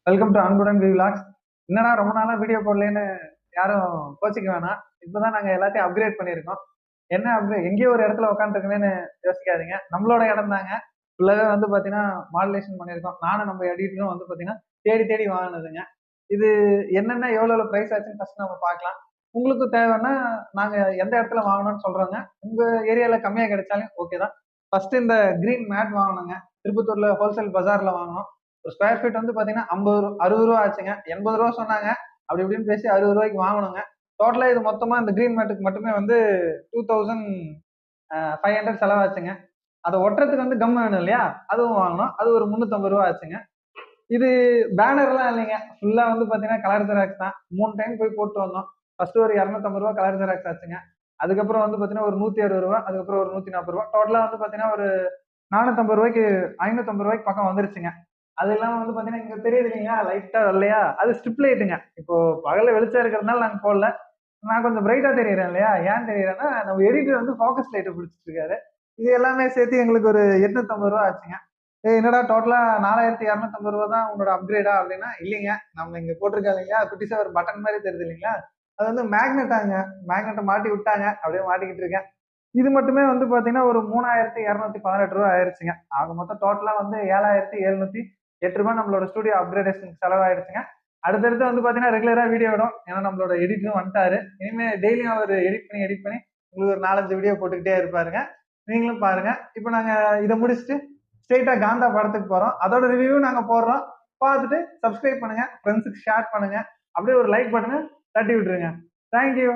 Welcome to அன்புடன் vlogs. என்னடா ரொம்ப நாளா வீடியோ போடலன்னு யாரும் கோச்சிக்க வேணாம். இப்பதான் நாங்க எல்லாத்தையும் அப்கிரேட் பண்ணியிருக்கோம். என்ன அப்கிரேட், எங்கேயோ ஒரு இடத்துல உட்காந்துருக்கேன்னு யோசிக்காதீங்க. நம்மளோட இடம் தாங்க. ஃபுல்லாவே வந்து பாத்தீங்கன்னா மாடுலேஷன் பண்ணியிருக்கோம். நானும் நம்ம எடிட்டரும் வந்து பாத்தீங்கன்னா தேடி தேடி வாங்கினதுங்க. இது என்னென்ன எவ்வளவு பிரைஸ் ஆச்சுன்னு ஃபர்ஸ்ட் நம்ம பார்க்கலாம். உங்களுக்கு தேவைன்னா நாங்க எந்த இடத்துல வாங்கணும்னு சொல்றோங்க. உங்க ஏரியால கம்மியா கிடைச்சாலும் ஓகே தான். ஃபர்ஸ்ட் இந்த கிரீன் மேட் வாங்கணுங்க. திருப்பத்தூர்ல ஹோல்சேல் பஜார்ல வாங்கணும். ஒரு ஸ்கொயர் ஃபீட் வந்து பாத்தீங்கன்னா 60 ரூபா ஆச்சுங்க. 80 ரூபா சொன்னாங்க. அப்படி இப்படின்னு பேசி 60 ரூபாய்க்கு வாங்கணுங்க. டோட்டலா இது மொத்தமா இந்த கிரீன் மேட்டுக்கு மட்டுமே வந்து 2500 செலவாச்சுங்க. அதை ஒட்டுறதுக்கு வந்து கம் வேணும் இல்லையா, அதுவும் வாங்கணும். அது ஒரு 350 ரூபா ஆச்சுங்க. இது பேனர் எல்லாம் இல்லைங்க, ஃபுல்லா வந்து பாத்தீங்கன்னா கலர் ஜெராக்ஸ் தான். 3 டைம் போய் போட்டு வந்தோம். ஃபர்ஸ்ட் ஒரு 250 ரூபா கலர் ஜெராக்ஸ் ஆச்சுங்க. அதுக்கப்புறம் வந்து பாத்தீங்கன்னா ஒரு 160 ரூபா, அதுக்கப்புறம் ஒரு 140 ரூபா, டோட்டலா வந்து பாத்தீங்கன்னா ஒரு 450 ரூபாய்க்கு 550 ரூபாய்க்கு பக்கம் வந்துருச்சுங்க. அது இல்லாம வந்து பாத்தீங்கன்னா இங்க தெரியுது இல்லைங்களா லைட்டா வெள்ளையா, அது ஸ்ட்ரிப் லைட்டுங்க. இப்போ பகல்ல வெளிச்சம் இருக்கிறதுனால நாங்க போடல. நான் கொஞ்சம் பிரைட்டா தெரியுறேன் இல்லையா, ஏன் தெரியுறேன்னா நம்ம எடிட்டர் வந்து ஃபோக்கஸ் லைட்டை பிடிச்சிட்டு இருக்காரு. இது எல்லாமே சேர்த்து எங்களுக்கு ஒரு 850 ரூபா ஆச்சுங்க. என்னடா டோட்டலா 4250 ரூபா தான் உங்களோட அப்கிரேடா அப்படின்னா, இல்லைங்க. நம்ம இங்க போட்டிருக்காங்க இல்லையா குட்டிஸா ஒரு பட்டன் மாதிரி தெரியுது இல்லைங்களா, அது வந்து மேக்னெட்டாங்க. மேக்னெட்டை மாட்டி விட்டாங்க, அப்படியே மாட்டிக்கிட்டு இருக்கேன். இது மட்டுமே வந்து பாத்தீங்கன்னா ஒரு 3218 ரூபா ஆயிருச்சுங்க. ஆக மொத்தம் டோட்டலா வந்து 7708 ரூபாய் நம்மளோட ஸ்டுடியோ அப்கிரேடேஷன் செலவாயிடுச்சுங்க. அடுத்தடுத்து வந்து பாத்தீங்கன்னா ரெகுலரா வீடியோ விடும். ஏன்னா நம்மளோட எடிட்டரும் வந்துட்டாரு. இனிமே டெய்லியும் அவர் எடிட் பண்ணி உங்களுக்கு ஒரு 4-5 வீடியோ போட்டுக்கிட்டே இருப்பாருங்க. நீங்களும் பாருங்க. இப்போ நாங்க இதை முடிச்சுட்டு ஸ்ட்ரெயிட்டா காந்தா படத்துக்கு போறோம். அதோட ரிவ்யூ நாங்க போடுறோம். பார்த்துட்டு சப்ஸ்கிரைப் பண்ணுங்க, ஃப்ரெண்ட்ஸுக்கு ஷேர் பண்ணுங்க, அப்படியே ஒரு லைக் பட்டனை தட்டி விட்டுருங்க. தேங்க்யூ.